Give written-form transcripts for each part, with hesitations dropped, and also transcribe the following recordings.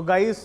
तो गाइस,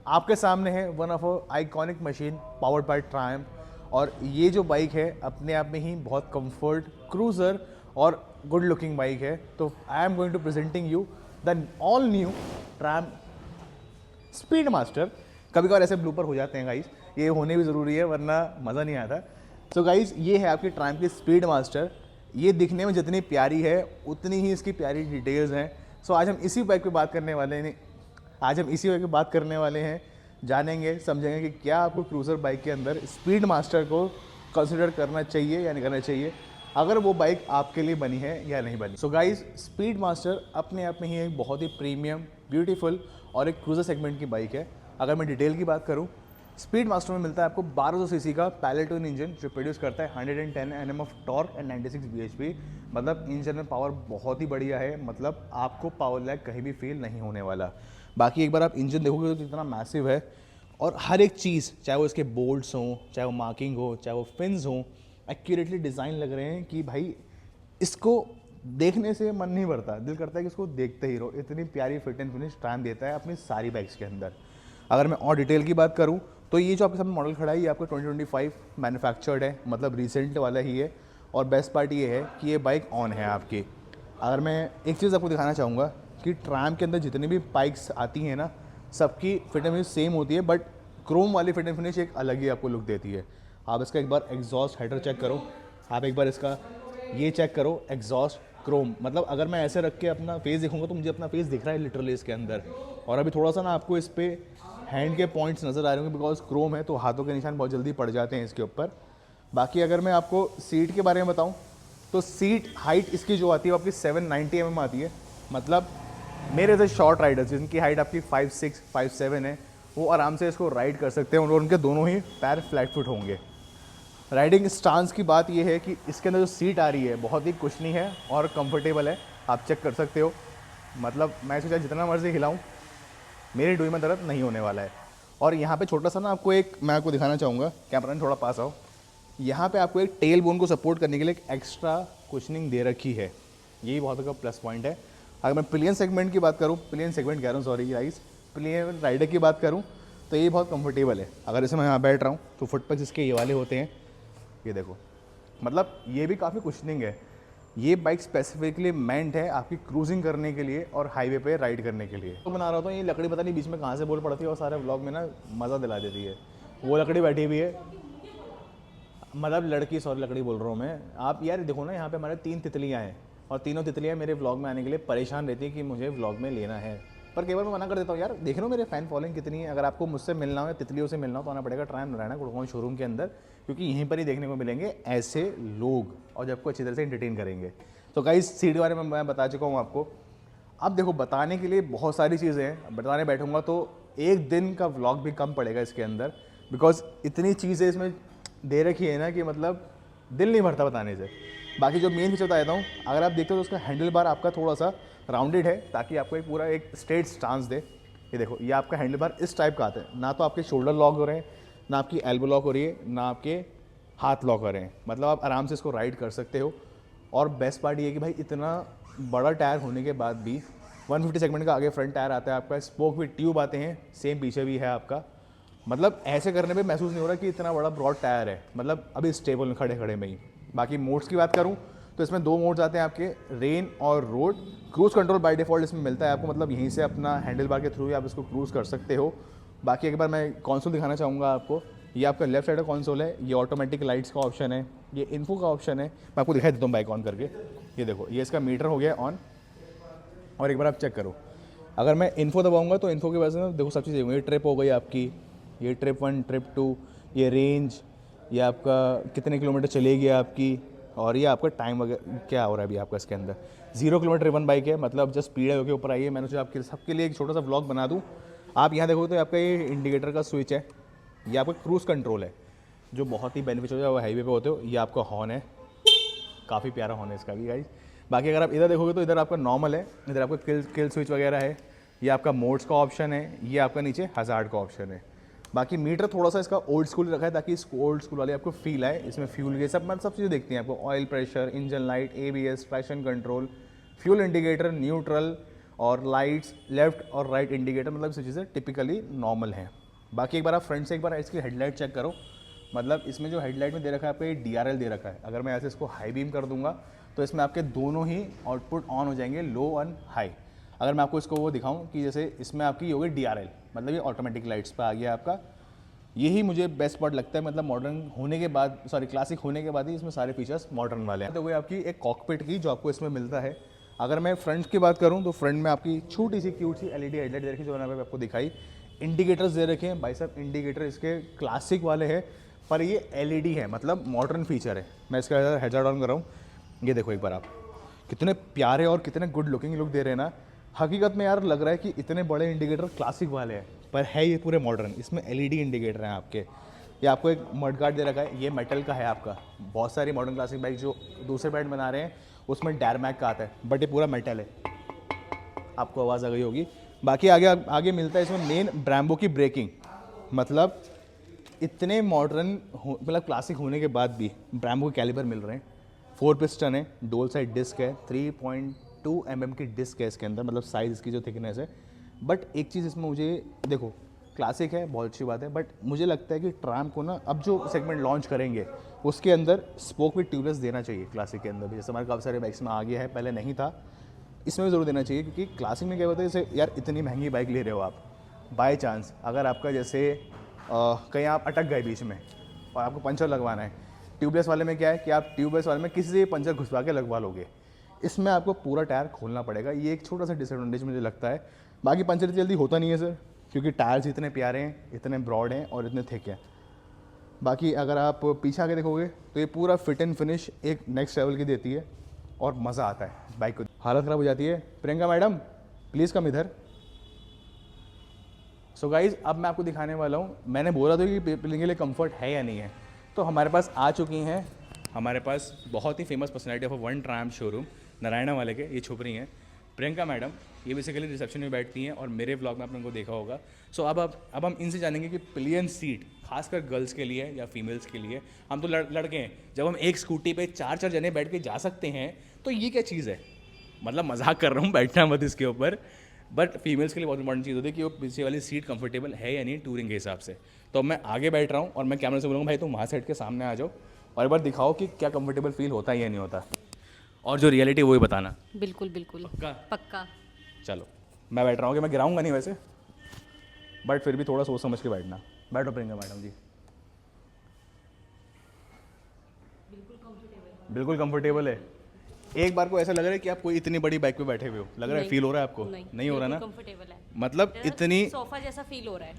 आपके सामने है one of iconic machine powered by Triumph. और ये जो बाइक है अपने आप में ही बहुत कंफर्ट, क्रूज़र और गुड लुकिंग बाइक है। तो I am going to presenting you the all new Triumph Speedmaster. कभी कभार ऐसे ब्लूपर हो जाते हैं गाइस, ये होने भी ज़रूरी है वरना मज़ा नहीं आता। सो गाइस, ये है आपकी ट्रायम्फ की स्पीड मास्टर। ये दिखने में जितनी प्यारी है उतनी ही इसकी प्यारी डिटेल्स हैं। सो आज हम इसी बाइक पे बात करने वाले हैं। आज हम इसी बाइक पे बात करने वाले हैं, जानेंगे समझेंगे कि क्या आपको क्रूज़र बाइक के अंदर स्पीड मास्टर को कंसिडर करना चाहिए या नहीं करना चाहिए, अगर वो बाइक आपके लिए बनी है या नहीं बनी। सो गाइस, स्पीड मास्टर अपने आप में ही एक बहुत ही प्रीमियम, ब्यूटीफुल और एक क्रूज़र सेगमेंट की बाइक है। अगर मैं डिटेल की बात करूँ, स्पीड मास्टर में मिलता है आपको 1200 सीसी का पैरेलल ट्विन इंजन जो प्रोड्यूस करता है 110 Nm of torque and 96 bhp। मतलब इंजन में पावर बहुत ही बढ़िया है, मतलब आपको पावर लैग कहीं भी फील नहीं होने वाला। बाकी एक बार आप इंजन देखोगे तो कितना मैसिव है, और हर एक चीज़, चाहे वो इसके बोल्ट्स हों, चाहे वो मार्किंग हो, चाहे वो फिन्स हों, एक्यूरेटली डिज़ाइन लग रहे हैं कि भाई इसको देखने से मन नहीं भरता, दिल करता है कि इसको देखते ही रहो। इतनी प्यारी फिट एंड फिनिश ट्रायम्फ देता है अपनी सारी बाइक्स के अंदर। अगर मैं और डिटेल की बात करूं तो ये जो आपके सामने मॉडल खड़ा है ये आपका 2025 मैन्युफैक्चर्ड है, मतलब रिसेंट वाला ही है। और बेस्ट पार्ट ये है कि ये बाइक ऑन है आपकी। अगर मैं एक चीज़ आपको दिखाना चाहूँगा कि ट्रायम्फ के अंदर जितनी भी बाइक्स आती हैं ना, सबकी फिट एंड फिनिश सेम होती है, बट क्रोम वाली फिट एंड फिनिश एक अलग ही आपको लुक देती है। आप इसका एक बार एग्जॉस्ट हेडर चेक करो, आप एक बार इसका ये चेक करो एग्जॉस्ट क्रोम। मतलब अगर मैं ऐसे रख के अपना फेस देखूंगा तो मुझे अपना फेस दिख रहा है लिटरली इसके अंदर। और अभी थोड़ा सा ना आपको इस पर हैंड के पॉइंट्स नज़र आ रहे होंगे, बिकॉज क्रोम है तो हाथों के निशान बहुत जल्दी पड़ जाते हैं इसके ऊपर। बाकी अगर मैं आपको सीट के बारे में बताऊं तो सीट हाइट इसकी जो आती है वो आपकी 790 mm आती है। मतलब मेरे जैसे शॉर्ट राइडर्स जिनकी हाइट आपकी 5'6", 5'7" है, वो आराम से इसको राइड कर सकते हैं और उनके दोनों ही पैर फ्लैट फुट होंगे। राइडिंग स्टांस की बात यह है कि इसके अंदर जो सीट आ रही है बहुत ही कुशनी है और कंफर्टेबल है, आप चेक कर सकते हो। मतलब मैं सोचा जितना मर्जी हिलाऊं मेरी डुई में दर्द नहीं होने वाला है। और यहाँ पे छोटा सा ना आपको एक मैं आपको दिखाना चाहूँगा, कैमरा में थोड़ा पास आओ। यहाँ पे आपको एक टेल बोन को सपोर्ट करने के लिए एक एक्स्ट्रा कुशनिंग दे रखी है, यही बहुत का प्लस पॉइंट है। अगर मैं पिलियन सेगमेंट की बात करूँ, पिलियन सेगमेंट कह रहा हूँ, सॉरी गाइस, पिलियन राइडर की बात करूँ तो ये बहुत कंफर्टेबल है। अगर इसे मैं यहाँ बैठ रहा हूँ तो फुटपैक्स इसके ये वाले होते हैं, ये देखो, मतलब ये भी काफ़ी कुशनिंग है। ये बाइक स्पेसिफिकली मेंट है आपकी क्रूजिंग करने के लिए और हाईवे पे राइड करने के लिए। तो बना रहा था ये लकड़ी पता नहीं बीच में कहाँ से बोल पड़ती है और सारे व्लॉग में ना मज़ा दिला देती है। वो लकड़ी बैठी हुई है, मतलब लड़की, सॉरी लकड़ी बोल रहा हूँ मैं। आप यार देखो ना, यहाँ पे हमारे 3 तितलियाँ हैं और तीनों तितलियाँ मेरे व्लॉग में आने के लिए परेशान रहती है कि मुझे व्लॉग में लेना है, पर कई बार मैं मना कर देता हूँ। यार देख लो मेरे फ़ैन फॉलोइंग कितनी है। अगर आपको मुझसे मिलना हो या तितलियों से मिलना हो तो आना पड़ेगा ट्रायम्फ नारायणा गुड़गांव शोरूम के अंदर, क्योंकि यहीं पर ही देखने को मिलेंगे ऐसे लोग और जब आपको अच्छी तरह से एंटरटेन करेंगे। तो गाइस, सीट के बारे में मैं बता चुका हूँ आपको। अब देखो, बताने के लिए बहुत सारी चीज़ें हैं, बताने बैठूंगा तो एक दिन का व्लॉग भी कम पड़ेगा इसके अंदर, बिकॉज इतनी चीज़ें इसमें दे रखी है ना कि मतलब दिल नहीं भरता बताने से। बाकी जो मेन फीचर बता देता हूँ, अगर आप देखते हो तो उसका हैंडल बार आपका थोड़ा सा राउंडेड है ताकि आपको एक पूरा एक स्ट्रेट स्टांस दे। ये देखो, ये आपका हैंडल बार इस टाइप का आता है, ना तो आपके शोल्डर लॉक हो रहे हैं, ना आपकी एल्बो लॉक हो रही है, ना आपके हाथ लॉक हो रहे हैं। मतलब आप आराम से इसको राइड कर सकते हो। और बेस्ट पार्ट ये है कि भाई इतना बड़ा टायर होने के बाद भी 150 सेगमेंट का आगे फ्रंट टायर आता है आपका, स्पोक भी ट्यूब आते हैं, सेम पीछे भी है आपका। मतलब ऐसे करने पे महसूस नहीं हो रहा कि इतना बड़ा ब्रॉड टायर है, मतलब अभी स्टेबल में खड़े खड़े में ही। बाकी मोड्स की बात करूँ तो इसमें 2 मोड्स आते हैं आपके, रेन और road. Cruise control by default इसमें मिलता है आपको, मतलब यहीं से अपना हैंडल बार के थ्रू ही आप इसको क्रूज़ कर सकते हो। बाकी एक बार मैं कंसोल दिखाना चाहूँगा आपको। ये आपका लेफ्ट साइड का कंसोल है, ये ऑटोमेटिक लाइट्स का ऑप्शन है, ये इन्फो का ऑप्शन है। मैं आपको दिखाई देता हूँ बाइक ऑन करके। ये देखो, ये इसका मीटर हो गया ऑन, और एक बार आप चेक करो। अगर मैं इन्फो दबाऊंगा तो इन्फो की वजह से देखो सब चीज़ें, ये ट्रिप हो गई आपकी, ये ट्रिप 1, ट्रिप 2, ये रेंज, ये आपका कितने किलोमीटर चलेगी आपकी, और ये आपका टाइम वगैरह क्या हो रहा है अभी आपका इसके अंदर। 0 किलोमीटर रिवन बाइक है, मतलब जस्ट स्पीड है के ऊपर आई है। मैंने सोचा आपके सबके लिए एक छोटा सा व्लॉग बना दूँ। आप यहाँ देखो तो आपका ये इंडिकेटर का स्विच है, ये आपका क्रूज़ कंट्रोल है जो बहुत ही बेनिफिशियल है, वो हाईवे पे होते हो। ये आपका हॉर्न है, काफ़ी प्यारा हॉर्न है इसका भी गाइस। बाकी अगर आप इधर देखोगे तो इधर आपका नॉर्मल है, इधर आपका किल स्विच वगैरह है, ये आपका मोड्स का ऑप्शन है, ये आपका नीचे हज़ार्ड का ऑप्शन है। बाकी मीटर थोड़ा सा इसका ओल्ड स्कूल रखा है ताकि इस ओल्ड स्कूल वाले आपको फील आए। इसमें फ्यूल ये सब मतलब सब चीज़ें देखती हैं आपको, oil pressure, engine light, ABS, traction control, fuel indicator, neutral, और लाइट्स लेफ्ट और राइट इंडिकेटर, मतलब सब चीज़ें टिपिकली नॉर्मल हैं। बाकी एक बार आप फ्रंट से एक बार इसकी हेडलाइट चेक करो, मतलब इसमें जो हेडलाइट में दे रखा है आपको, ये DRL दे रखा है। अगर मैं ऐसे इसको हाई बीम कर दूंगा तो इसमें आपके दोनों ही आउटपुट ऑन हो जाएंगे, लो एंड हाई। अगर मैं आपको इसको वो दिखाऊं कि जैसे इसमें आपकी होगी DRL, मतलब ये ऑटोमेटिक लाइट्स पे आ गया आपका। यही मुझे बेस्ट पार्ट लगता है, मतलब मॉडर्न होने के बाद, सॉरी क्लासिक होने के बाद ही इसमें सारे फीचर्स मॉडर्न वाले हैं। तो वो आपकी एक कॉकपिट की जो आपको इसमें मिलता है। अगर मैं फ्रंट की बात करूं तो फ्रंट में आपकी छोटी सी क्यूट सी LED हेडलाइट दे रखी है, जो मैंने आपको दिखाई। इंडिकेटर्स दे रखे हैं भाई साहब, इंडिकेटर इसके क्लासिक वाले हैं पर ये LED है, मतलब मॉडर्न फीचर है। मैं इसका हेडलाइट ऑन कर रहा हूँ, ये देखो एक बार आप, कितने प्यारे और कितने गुड लुकिंग लुक दे रहे हैं ना। हकीकत में यार लग रहा है कि इतने बड़े इंडिकेटर क्लासिक वाले हैं, पर है ये पूरे मॉडर्न। इसमें LED इंडिकेटर हैं आपके। ये आपको एक मड गार्ड दे रखा है, ये मेटल का है आपका। बहुत सारी मॉडर्न क्लासिक बाइक जो दूसरे ब्रांड बना रहे हैं उसमें डैरमैक का आता है, बट ये पूरा मेटल है। आपको आवाज़ आ गई होगी। बाकी आगे आगे मिलता है इसमें मेन ब्रैम्बो की ब्रेकिंग, मतलब इतने मॉडर्न मतलब क्लासिक होने के बाद भी ब्रैम्बो के कैलिबर मिल रहे हैं। 4 पिस्टन है, डोल साइड डिस्क है, 3.2 mm की डिस्क है इसके अंदर, मतलब साइज़ इसकी जो थिकनेस है। बट एक चीज़ इसमें मुझे देखो, क्लासिक है बहुत अच्छी बात है, बट मुझे लगता है कि ट्राम को ना अब जो सेगमेंट लॉन्च करेंगे उसके अंदर स्पोक विद ट्यूबलेस देना चाहिए क्लासिक के अंदर भी। जैसे हमारे काफ़ी सारे बाइक्स में आ गया है, पहले नहीं था, इसमें भी ज़रूर देना चाहिए। क्योंकि क्लासिक में क्या होता है, जैसे यार इतनी महंगी बाइक ले रहे हो आप, बाय चांस अगर आपका जैसे कहीं आप अटक गए बीच में और आपको पंचर लगवाना है, ट्यूबलेस वाले में क्या है कि आप ट्यूबलेस वाले में किसी से पंचर घुसवा के लगवा लोगे। इसमें आपको पूरा टायर खोलना पड़ेगा, ये एक छोटा सा डिसएडवांटेज मुझे लगता है। बाकी पंचर जल्दी होता नहीं है सर, क्योंकि टायर्स इतने प्यारे हैं, इतने ब्रॉड हैं और इतने थिक हैं। बाकी अगर आप पीछे आके देखोगे तो ये पूरा फिट एंड फिनिश एक नेक्स्ट लेवल की देती है और मज़ा आता है बाइक को। हालत ख़राब हो जाती है। प्रियंका मैडम प्लीज़ कम इधर। सो गाइज अब मैं आपको दिखाने वाला हूँ, मैंने बोला था कि पीपल के लिए कंफर्ट है या नहीं है, तो हमारे पास आ चुकी हैं हमारे पास बहुत ही famous personality of one Triumph showroom Narayana वाले के, ये छुप रही हैं प्रियंका मैडम। ये बेसिकली रिसेप्शन में बैठती हैं और मेरे व्लॉग में आपने उनको देखा होगा। सो अब हम इनसे जानेंगे कि पिलियन सीट खासकर गर्ल्स के लिए या फीमेल्स के लिए, हम तो लड़के हैं, जब हम एक स्कूटी पे 4 जने बैठ के जा सकते हैं तो ये क्या चीज़ है। मतलब मजाक कर रहा हूँ, बैठना मत इसके ऊपर, बट फीमेल्स के लिए बहुत इंपॉर्टेंट चीज़ होती है कि वो पीछे वाली सीट कंफर्टेबल है या नहीं टूरिंग के हिसाब से। तो मैं आगे बैठ रहा हूँ और मैं कैमरे से बोलूँगा भाई तुम वहाँ सेट के सामने आ जाओ और एक बार दिखाओ कि क्या कंफर्टेबल फील होता है या नहीं होता, और जो रियलिटी वो ही बताना। बिल्कुल बिल्कुल पक्का पक्का। चलो मैं बैठ रहा हूँ कि मैं गिराऊंगा नहीं वैसे, बट फिर भी थोड़ा सोच समझ के बैठना। बैठो प्रियंका मैडम जी। बिल्कुल कंफर्टेबल है। एक बार को ऐसा लग रहा है कि आप कोई इतनी बड़ी बाइक पे बैठे हुए हो, लग रहा है, फील हो रहा है आपको? नहीं हो रहा ना? कंफर्टेबल है, मतलब इतनी सोफा जैसा फील हो रहा है।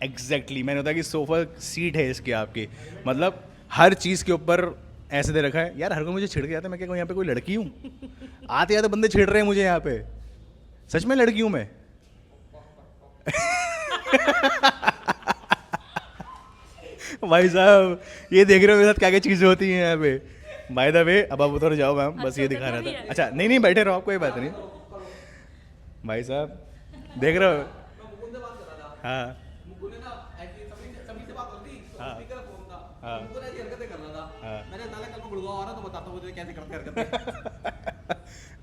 एग्जैक्टली मैंने बताया कि सोफा सीट है इसकी आपकी, मतलब हर चीज़ के ऊपर ऐसे दे रखा है। यार हर कोई मुझे छिड़ के जाता है, मैं क्या कहूँ यहाँ पे कोई लड़की हूँ? आते आते बंदे छिड़ रहे हैं मुझे यहाँ पे, सच में लड़की हूँ मैं? भाई साहब ये देख रहे हो मेरे साथ क्या क्या चीज़ें होती हैं यहाँ पे। बाय द वे अब आप उधर जाओ मैम, बस ये दिखा रहा था। अच्छा नहीं नहीं बैठे रहो आप, कोई बात नहीं भाई साहब, देख रहे हो? हाँ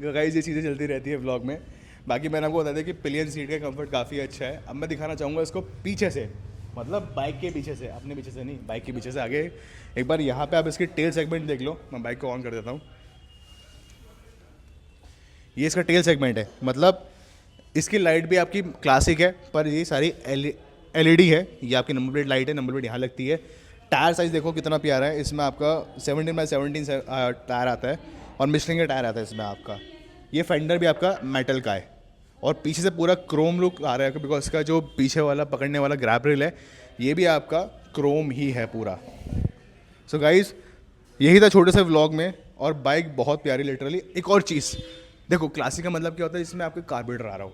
गाइस ये चीज़ें चलती रहती है व्लॉग में। बाकी मैंने आपको बता दिया कि पिलियन सीट का कंफर्ट काफ़ी अच्छा है। अब मैं दिखाना चाहूँगा इसको पीछे से, मतलब बाइक के पीछे से, अपने पीछे से नहीं, बाइक के पीछे से आगे। एक बार यहाँ पे आप इसकी टेल सेगमेंट देख लो, मैं बाइक को ऑन कर देता हूँ। ये इसका टेल सेगमेंट है, मतलब इसकी लाइट भी आपकी क्लासिक है पर ये सारी LED है। ये आपकी नंबर प्लेट लाइट है, नंबर प्लेट यहाँ लगती है। टायर साइज़ देखो कितना प्यारा है, इसमें आपका 17x17 टायर आता है और मिशलिन का टायर आता है इसमें आपका। ये फेंडर भी आपका मेटल का है और पीछे से पूरा क्रोम लुक आ रहा है, बिकॉज इसका जो पीछे वाला पकड़ने वाला ग्रैब रेल है ये भी आपका क्रोम ही है पूरा। सो गाइज यही था छोटे से व्लॉग में, और बाइक बहुत प्यारी लिटरली। एक और चीज़ देखो, क्लासिक का मतलब क्या होता है, इसमें आपके कार्बोरेटर आ रहा हो।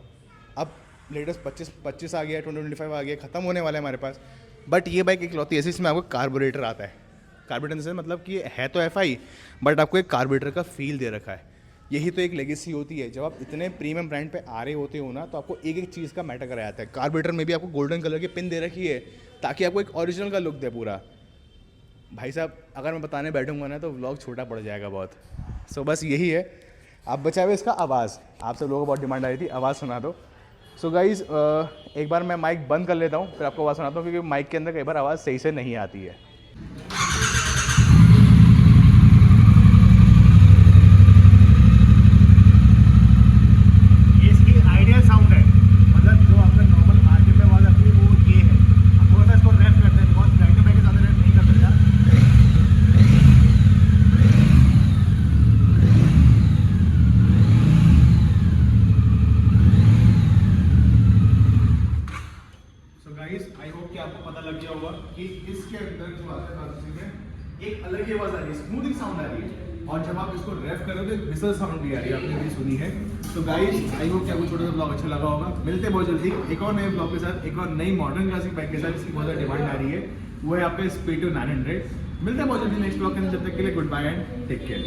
अब लेटेस्ट 25 आ गया, 2025 आ गया, ख़त्म होने वाला है हमारे पास, बट ये बाइक इकलौती ऐसी इसमें आपको कार्बोरेटर आता है। कार्बोरेटर से मतलब कि है तो FI, बट आपको एक कार्बोरेटर का फील दे रखा है। यही तो एक लेगेसी होती है, जब आप इतने प्रीमियम ब्रांड पे आ रहे होते हो ना, तो आपको एक एक चीज़ का मैटर कराया जाता है। कार्बोरेटर में भी आपको गोल्डन कलर की पिन दे रखी है ताकि आपको एक ओरिजिनल का लुक दे पूरा। भाई साहब अगर मैं बताने बैठूंगा ना तो व्लॉग छोटा पड़ जाएगा बहुत। सो बस यही है, आप बचा हुआ इसका आवाज़, आप सब लोगों को बहुत डिमांड आ रही थी आवाज़ सुना दो। सो गाइज एक बार मैं माइक बंद कर लेता हूँ फिर आपको आवाज़ सुनाता हूँ, क्योंकि माइक के अंदर कई बार आवाज़ सही से नहीं आती है। ये इसकी आइडियल साउंड है, मतलब जो आपका नॉर्मल आरपीएम में आवाज़ आती है वो ये है। आप थोड़ा सा इसको रैप करते हैं, बिकॉज गाइड में ज़्यादा रैप नहीं कर सकता। आई होप कि आपको पता लग गया होगा कि इसके अंदर जो आता है एक अलग ही आवाज आ रही है, स्मूथिंग साउंड आ रही है, और जब आप इसको रेफ करोगे तो एक विसल साउंड भी आ रही है, आपने भी सुनी है। तो गाइस आई होप कि आपको छोटा सा ब्लॉग अच्छा लगा होगा। मिलते हैं बहुत जल्दी एक और नए ब्लॉग के साथ, एक और नई मॉडर्न क्लासिक बाइक के साथ, इसकी बहुत ज़्यादा डिमांड आ रही है, वो है आपका स्पीडो 900। मिलते हैं बहुत जल्दी नेक्स्ट ब्लॉग के अंदर, जब तक के लिए goodbye and take care.